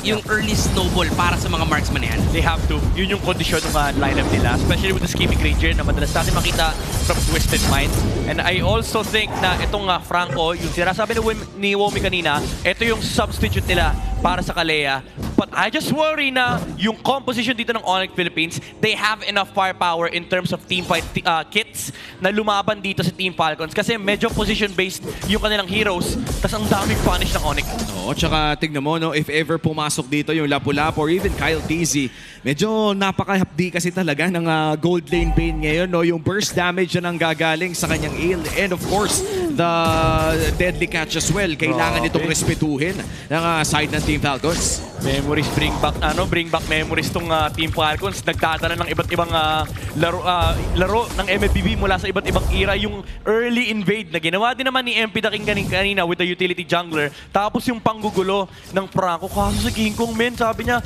yung early snowball para sa mga marksman na yan. They have to. Yun yung kondisyon ng lineup nila. Especially with the Scheming Ranger na madalas natin makita from Twisted Mind. And I also think na itong Franco, yung sinasabi ni Womi kanina, ito yung substitute nila para sa Kalea. But I just worry na yung composition dito ng Onyx Philippines, they have enough firepower in terms of teamfight kits na lumaban dito sa Team Falcons. Kasi medyo position-based yung kanilang heroes. Tas ang daming punish ng Onyx. Oo, tsaka tignan mo, no, if ever pumasok dito yung Lapu-Lapu or even Kyle TZ, medyo napaka-hapdi kasi talaga ng gold lane Pain ngayon. No? Yung burst damage na nang gagaling sa kanyang heal. And of course, the deadly catch as well. Kailangan itong respetuhin ng side ng Team Falcons. Memories, bring back memories tong Team Falcons. Nagdadala ng iba't ibang laro ng MLBB mula sa iba't ibang era. Yung early invade na ginawa din naman ni MP The King kanina with the utility jungler. Tapos yung panggugulo ng Franco. Kaso sa King Kong, men, sabi niya,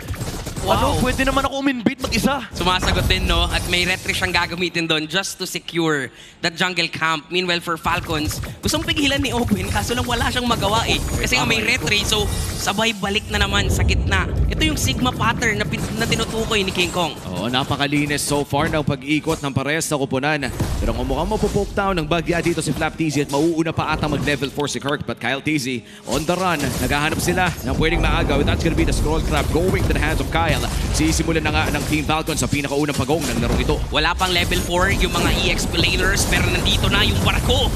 ano, pwede naman ako uminvade mag-isa. Sumasagot din, no? At may retry siyang gagamitin doon just to secure that jungle camp. Meanwhile, for Falcons, gustong pigilan ni Owen, kaso lang wala siyang magawa eh. Kasi nga may retry, so sabay balik na naman sa gitna. Ito yung Sigma pattern na tinutukoy ni King Kong. Oo, napakalinis so far ng pag-ikot ng pares na kupunan. Pero kung mukhang mapupoke down ng bagya dito si Flap TZ at mauuna pa ata mag-level 4 si Kirk. But Kyle TZ on the run. Naghahanap sila ng pwedeng maagaw. That's gonna be the scroll trap going to the hands of Kyle. Sisimulan na nga ng Team Falcons sa pinakaunang pagong ng larong ito. Wala pang level 4 yung mga EXP laners, pero nandito na yung barako.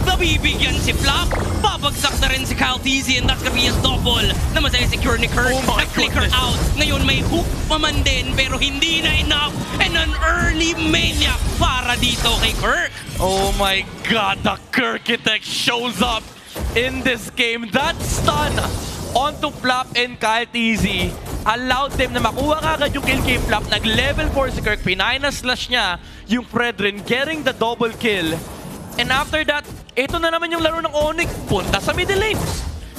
Nabibigyan si Flap. Babagsak na rin si Kyle TZ, and that's gonna be his double na masaya-secure ni Kirk. Nag-flicker out. Ngayon may hook pa man din, pero hindi na enough. And an early maniac para dito kay Kirk. Oh my God, the Kirkitech shows up in this game. That stun onto Flap and Kyle TZ allowed them na makuha kagad yung kill kay Flap. Nag-level 4 si Kirk. Pinina-slash niya yung Fredrin, getting the double kill. And after that, ito na naman yung laro ng Onyx. Punta sa middle lane.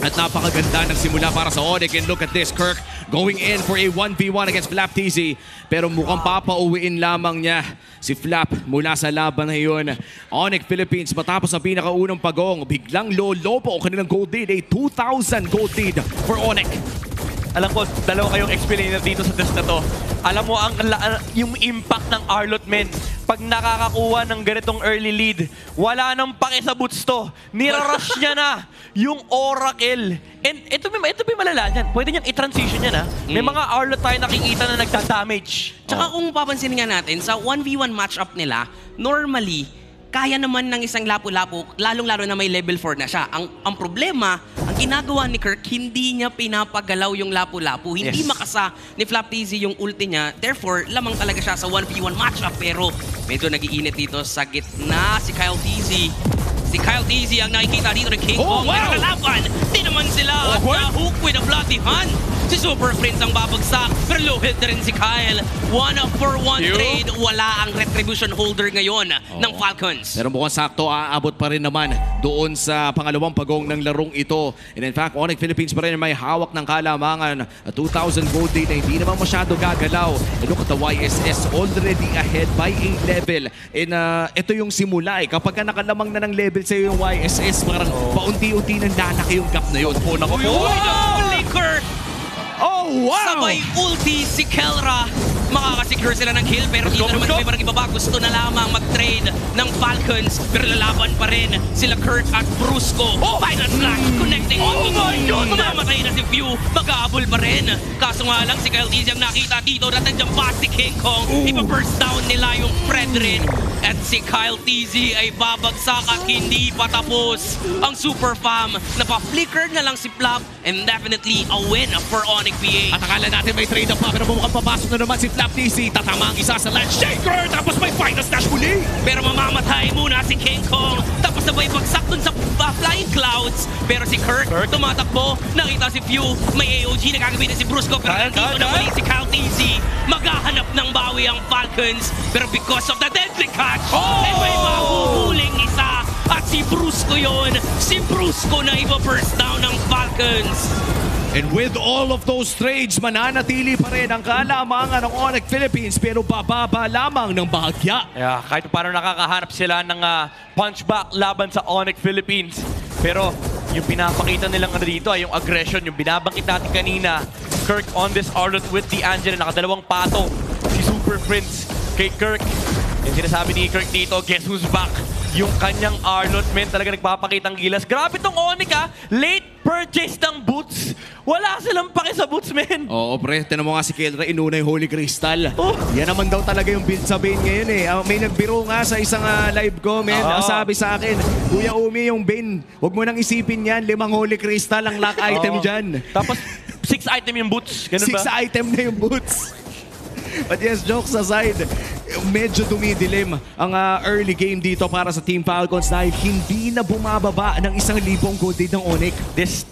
At napakaganda ng simula para sa Onyx. And look at this, Kirk going in for a 1v1 against Flap TZ. Pero mukhang papauwiin lamang niya si Flap mula sa laban na yun. Onyx Philippines matapos ang pinakaunang pagong. Biglang lolopo ang kanilang gold lead. A 2,000 gold lead for Onyx. Alam ko, dalawa kayong explainer dito sa test na to. Alam mo, yung impact ng Arlott, men. Pag nakakakuha ng ganitong early lead, wala nang pake sa boots to. Nirarush niya na yung Oracle. And ito may malala niyan. Pwede niyang i-transition yan, ha? May mga Arlott tayo nakikita na nagda-damage. Tsaka kung papansin nga natin, sa 1v1 matchup nila, normally, kaya naman ng isang Lapu-Lapu, lalong-lalo na may level 4 na siya. Ang problema, ang ginagawa ni Kirk, hindi niya pinapagalaw yung Lapu-Lapu. Hindi makasa ni Flap TZ yung ulti niya. Therefore, lamang talaga siya sa 1v1 matchup. Pero medyo nag-iinit dito sa gitna si Kyle TZ. Si Kyle TZ ang nakikita dito ng King Kong. Pero kalaban, di naman sila. At na-hook with a bloody hand. Si Super Prince ang babagsak. Pero low hit na rin si Kyle. 1-for-1 trade. Wala ang retribution holder ngayon ng Falcons. Pero mukhang sakto, aabot pa rin naman doon sa pangalawang pagong ng larong ito. And in fact, Onyx Philippines pa rin may hawak ng kalamangan. 2,000 gold lead na hindi naman masyado gagalaw. And look at the YSS already ahead by a level. And ito yung simula eh. Kapag ka nakalamang na ng level sa'yo yung YSS, parang paunti-unti nang lalaki yung gap na yun. Flicker! Oh, wow! Sabay ulti si Kelra. Makakasecure sila ng kill, pero dito naman may parang ibaba. Gusto na lamang mag-trade ng Falcons, pero lalaban pa rin sila Kurt at Brusco. Final slash connecting. Oh my God! Mamamatay na si Few. Mag-aabol pa rin. Kaso nga lang si Kyle TZ ang nakita dito na nandiyan pa si King Kong. Ipa-burst down nila yung Fredrin. At si Kyle TZ ay babagsak at hindi pa tapos ang Super Fam. Napa-flicker na lang si Flap, and definitely a win for Onyx PH. At akala natin may trade-up pa, pero mukhang papasok na naman si Flap TZ. Tatama ang isa sa Land Shaker, tapos may final slash muli. Pero mamamatay muna si King Kong. Tapos sabay bagsak dun sa Flying Clouds. Pero si Kirk tumatakbo. Nakita si Few. May AOG na gagamitin si Brusco. Pero nandito na mali si Kyle TZ. Maghahanap ng bawi ang Falcons. Pero because of the deadly catch, ay may mahuhuling isa. At si Brusco yun. Si Brusco na iba-burst down ng Falcons. And with all of those trades, mananatili pa rin ang kalamangan ng Onyx Philippines, pero bababa lamang ng bahagya. Yeah, kahit paano nakakahanap sila ng punchback laban sa Onyx Philippines. Pero yung pinapakita nilang ano dito, yung aggression, yung binabangkit natin kanina. Kirk on this Arlott with the Angela, nakadalawang patong. Si Super Prince kay Kirk. Yung sinasabi ni Kirk dito, guess who's back? Yung kanyang Arlott, men, talaga nagpapakitang gilas. Grabe tong Onyx, late purchase ng boots. Wala silang pake sa boots, men. Oo, pre. Tinan mo nga si Kelra, inuna yung Holy Crystal. Oh. Yan naman daw talaga yung build sa Bane ngayon eh. May nagbiro nga sa isang live ko, men. Oo. Ang sabi sa akin, Kuya Umi, yung Bane, huwag mo nang isipin yan. 5 Holy Crystal ang lock item Oo. dyan. Tapos, 6 item yung boots. Ganun 6 ba? item na yung boots. But yes, jokes aside, medyo dumidilim ang early game dito para sa Team Falcons dahil hindi na bumababa ng 1,000 gold lead ng Onyx. This,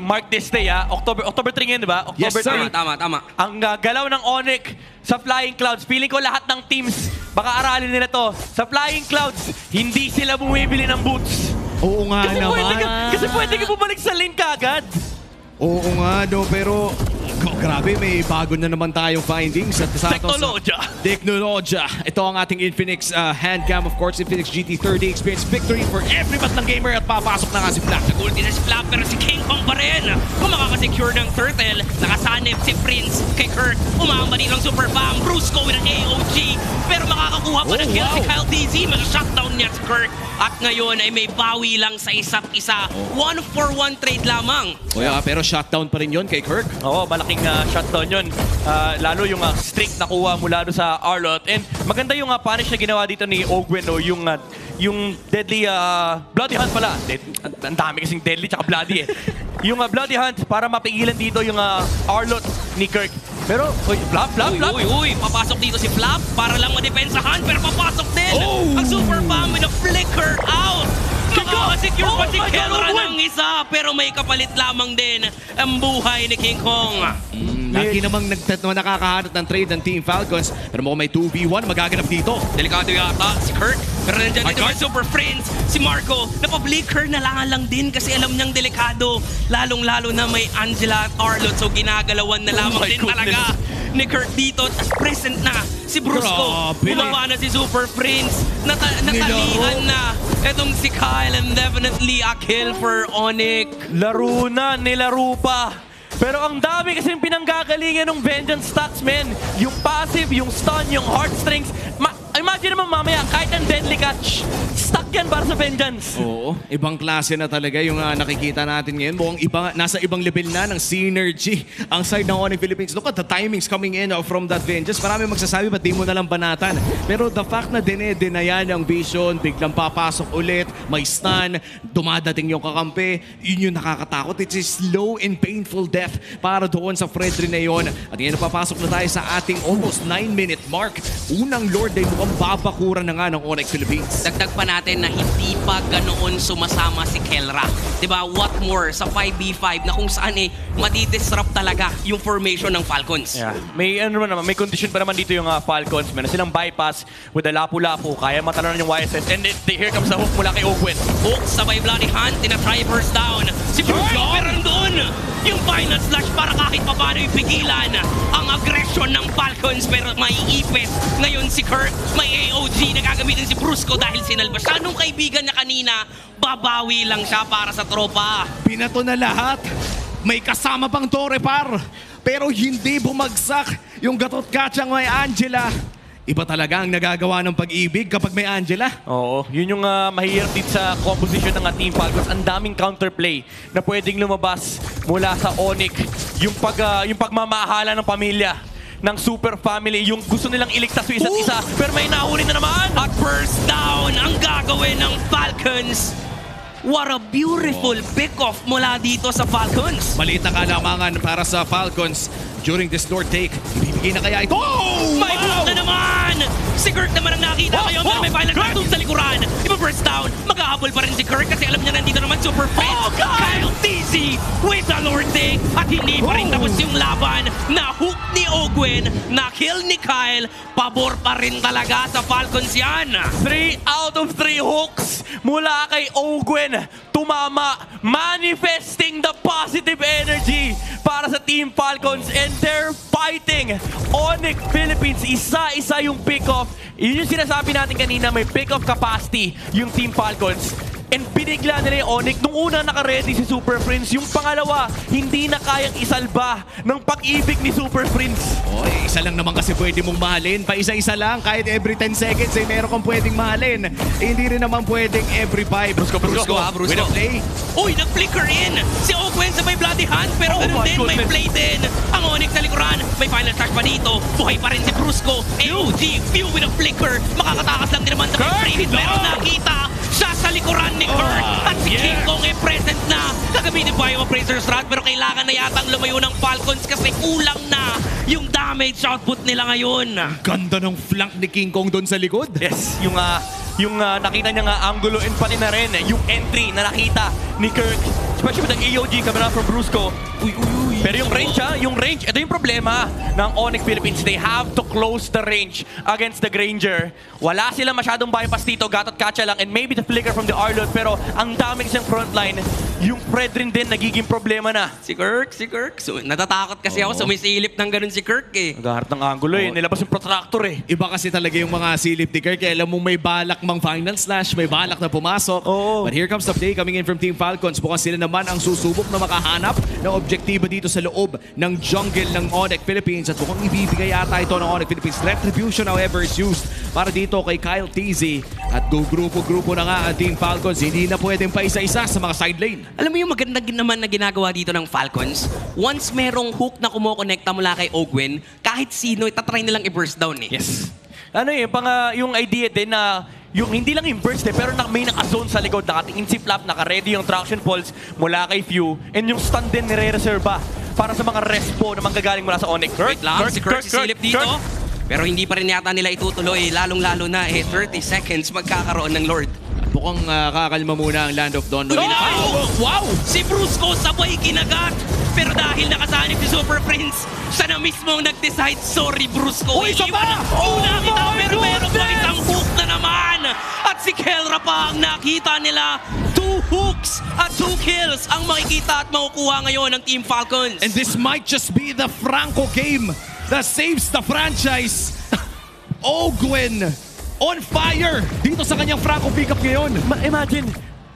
mark this day, October 3 ngayon, di ba? Yes, October sir. 3. Tama. Ang galaw ng Onyx sa Flying Clouds, feeling ko lahat ng teams, baka aralin nila to. Sa Flying Clouds, hindi sila bumibili ng boots. Oo nga naman. Kasi pwede ka bumalik sa lane kagad. Oo nga, no, pero grabe, may bago na naman tayong findings at Teknolodya. Ito ang ating Infinix handcam, of course, Infinix GT30 experience victory for every batlang gamer at papasok na nga si Black. Ulti na si Flap pero si King Kong pa rin. Kung makakasecure ng turtle, nakasanib si Prince kay Kirk. Umamba din ng Super Bomb, Brusco with an AOG. Pero makakakuha pa ng kill si Kyle DZ. Mag-shutdown niya si Kirk. At ngayon ay may bawi lang sa isa't isa. 1-for-1 trade lamang. O yeah, pero shutdown pa rin yun kay Kirk. Oo, malaking shutdown yun. Lalo yung streak nakuha mula doon sa Arlott. And maganda yung punish na ginawa dito ni Ogwen, no? Yung deadly Bloody Hunt pala. Ang dami kasing deadly tsaka bloody eh. Yung Bloody Hunt para mapigilan dito yung Arlott ni Kirk. Pero, Flap. Uy, papasok dito si Flap para lang madepensahan pero papasok din. Ang Super Bomb with a flicker out. Makakasecure pa si Kelra ng isa pero may kapalit lamang din ang buhay ni King Kong. Lagi namang nakakahanap ng trade ng Team Falcons pero mukhang may 2v1 magaganap dito. Delikado yata si Kirk. Pero nandiyan dito may Super Friends. Si Marco, napablinker na lang din kasi alam niyang delikado. Lalong-lalo na may Angela at Arlott. So ginagalawan na lamang din talaga ni Kirk dito. Tapos present na si Brusco. Bumaba na si Super Prince. Natalihan na etong si Kyle and definitely a kill for Onyx. Laro na, nilaro pa. Pero ang dami kasi pinanggagalingan ng Vengeance stacks, men. Yung passive, yung stun, yung heartstrings. Imagine naman mamaya, kahit ang deadly catch, stuck yan para sa Vengeance. Oo, ibang klase na talaga yung nakikita natin ngayon. Mukhang nasa ibang level na ng synergy ang side ng Onyx Philippines. Look at the timings coming in from that Vengeance. Marami magsasabi, ba't di mo na lang banatan? Pero the fact na dinedinayan ang vision, biglang papasok ulit, may stun, dumadating yung kakampi, yun yung nakakatakot. It's a slow and painful death para doon sa Fredrin na yun. At ngayon papasok na tayo sa ating almost 9-minute mark. Unang Lord ay mukhang babakuran na nga ng Onyx Philippines. Dagdag pa natin na hindi pa ganoon sumasama si Kelra. Diba? What more sa 5v5 na kung saan madidisrupt talaga yung formation ng Falcons. Yeah. May condition pa naman dito yung Falcons. Meron silang bypass with the lapu-lapu. Kaya matalunan yung YSS. And then, here comes the hook mula kay Ogwen. Hook sabay Bloody Hunt, tina-try first down. Si Brusco pero doon yung final slash para kahit pa paano ipigilan ang aggression ng Falcons pero maiipit. Ngayon si Kirk, may AOG na gagamitin si Brusco dahil sinalba siya nung kaibigan niya kanina. Babawi lang siya para sa tropa. Pinato na lahat. May kasama pang Torre Par. Pero hindi bumagsak yung gatot katsang may Angela. Iba talaga ang nagagawa ng pag-ibig kapag may Angela. Oo, yun yung mahirap dito sa composition ng Team Falcons. Ang daming counterplay na pwedeng lumabas mula sa Onyx. Yung pagmamahala ng pamilya, ng super family, yung gusto nilang iligtas yung isa't isa, pero may nahuli na naman. At first down ang gagawin ng Falcons. What a beautiful pick-off mula dito sa Falcons. Maliit na kalamangan para sa Falcons during this Lord take. Ibibigay na kaya ito. Oh! May hook na naman! Si Kirk naman ang nakita ngayon pero may final cartoon sa likuran. Iba first down, maghahabol pa rin si Kirk kasi alam niya nandito naman Super Friends. Kyle DZ with the Lord take at hindi pa rin tapos yung laban. Na hook ni Ogwen, na kill ni Kyle. Pabor pa rin talaga sa Falcons yan. 3 out of 3 hooks mula kay Ogwen. Tumama, manifesting the positive energy para sa Team Falcons and they're fighting. Onyx Philippines, isa-isa yung pick-off. Yun yung sinasabi natin kanina, may pick-off capacity yung Team Falcons. and binigla nila yung Onyx. Nung una naka-ready si Super Prince, yung pangalawa, hindi na kayang isalba ng pag-ibig ni Super Prince. Oy, isa lang naman kasi pwede mong mahalin. Pa-isa-isa lang, kahit every 10 seconds ay meron kang pwedeng mahalin. Hindi rin naman pwedeng every 5. Brusco, With a play. Uy, nag-flicker in! Si Ogwen sa may Bloody Hand, pero ganun my din, may goodness. play din. Ang Onyx sa likuran, may final touch pa dito. Buhay pa rin si Brusco. AOG, Few with a flicker. Makakatakas lang din naman sa free hit, pero nakita siya sa likuran ni Kurt. At si King Kong ay present na. Gagamitin pa yung Appraiser's Rod, pero kailangan na yatang lumayo ng Falcons kasi kulang na yung damage output nila ngayon. Ganda ng flank ni King Kong doon sa likod. Yes, yung nakita niya nga angulo and pati na rin yung entry na nakita ni Kirk. Especially with the AOG coming out from Brusco. Pero yung range, ito yung problema ng Onyx Philippines. They have to close the range against the Granger. Wala sila masyadong bypass dito, gatot catcha lang, and maybe the flicker from the Arlot. Pero ang daming isang frontline, yung Fred rin din nagiging problema na. Si Kirk. So, natatakot kasi ako, sumisilip ng ganun si Kirk eh. Naghaharap ng angulo eh, nilabas yung protractor eh. Iba kasi talaga yung mga silip ni Kirk. Alam mong may balak mang final slash, may balak na pumasok. Oo. But here comes the play coming in from Team Falcons. Bukas sila naman ang susubok na makahanap ng objektibo dito sa loob ng jungle ng Onyx Philippines. At mukhang ibibigay yata ito ng Onyx Philippines. Retribution however is used para dito kay Kyle TZ. At go grupo-grupo na nga ang Team Falcons. Hindi na pwedeng pa isa-isa sa mga side lane. Alam mo yung maganda naman na ginagawa dito ng Falcons? Once merong hook na kumokonekta mula kay Ogwen, kahit sino, itatry nilang i-burst down eh. Yes. Ano eh, yung idea din na yung hindi lang yung burst eh, pero may naka-zone sa likod, nakatingin si Flap, naka-ready yung traction pulse mula kay Few, and yung stun din nire-reserva para sa mga respo na manggagaling mula sa Onyx. Wait lang, si Kirk sisilip dito. Pero hindi pa rin yata nila itutuloy, lalong-lalo na 30 seconds magkakaroon ng Lord. Mukhang kakalma muna ang Land of Dawn. Wow! Si Brusco sabay kinagat! Pero dahil nakasanib si Super Prince, siya na mismo nag-decide, sorry Brusco. Uy, isa pa! Nakita, pero meron pa isang hook na naman! At si Kelra pa ang nakita nila. 2 hooks at 2 kills ang makikita at makukuha ngayon ng Team Falcons. And this might just be the Franco game that saves the franchise. Ogwen on fire dito sa kanyang Franco pickup ngayon. Imagine,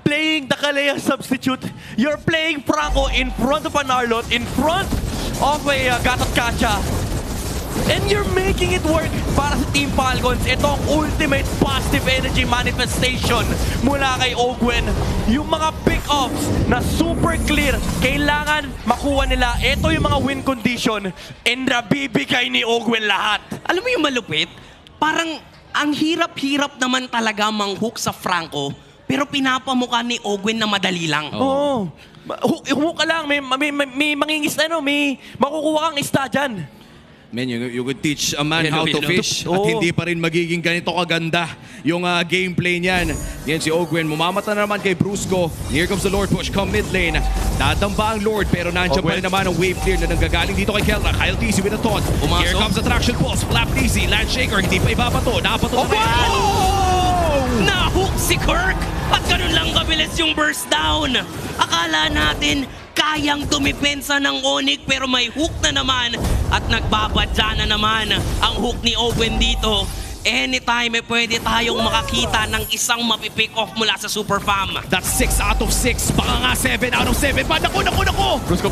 playing the Kalea substitute, you're playing Franco in front of an Arlot, in front of a Gatot Kacha, and you're making it work para sa Team Falcons. Ito ang ultimate positive energy manifestation mula kay Ogwen. Yung mga pick-offs na super clear, kailangan makuha nila. Ito yung mga win condition, and nabibigay ni Ogwen lahat. Alam mo yung malupit? Parang ang hirap-hirap naman talaga mang-hook sa Franco, pero pinapamukha ni Ogwen na madali lang. Oo. Hook ka lang, may mangingis na, may makukuha kang ista dyan. Man, you could teach a man Hello, how to hello. fish at Oo. hindi pa rin magiging ganito kaganda yung gameplay niyan. Yan si Ogwen, mumamata na naman kay Brusco. Here comes the Lord push, come mid lane. Dadamba ang Lord pero nandiyan pa rin naman ang wave clear na nanggagaling dito kay Kelra. Kyle TZ with a taunt. Here comes the traction pulse, Flap TZ, Landshaker, hindi pa ibabato. Napato na rin. Na-hook si Kirk at ganun lang kabilis yung burst down. Akala natin kayang dumipensa ng Onyx pero may hook na naman at nagbabadya na naman ang hook ni Ogwen dito. Anytime pwede tayong makakita ng isang mapipick off mula sa Super Fam. That's 6 out of 6. Baka nga 7 out of 7. Naku! Brusco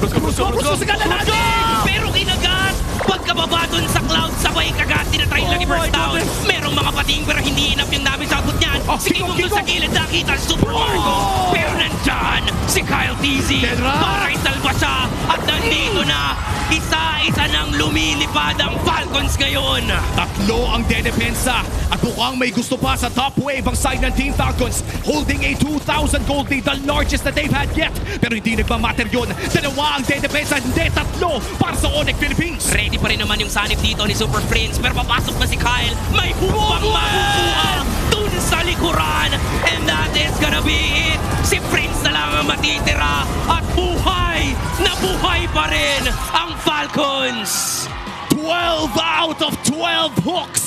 sa kalahati! Pero kinagat! Pagkababa dun sa cloud, sabay kagat, tinatry lang i-burst down. Merong mga pating pero hindi enough yung damage output niyan. Si King Kong sa gilid, nakita si Super Marco. Pero nandyan si Kyle TZ para isalba siya. At nandito na, isa-isa nang lumilipad ang Falcons ngayon. Tatlo ang dedepensa at mukhang may gusto pa sa top wave ang side ng Team Falcons holding a 2,000 gold lead, the largest that they've had yet. Pero hindi nagmamatter yun. Dalawa ang dedepensa, hindi tatlo para sa Onyx Philippines. Ready pa rin naman yung sanib dito ni Super Prince pero papasok na si Kyle. May hupang makukuha dun sa likuran. And that is gonna be it. Si Prince na lang ang matitira at buhay na buhay pa rin ang Falcons. 12 out of 12 hooks.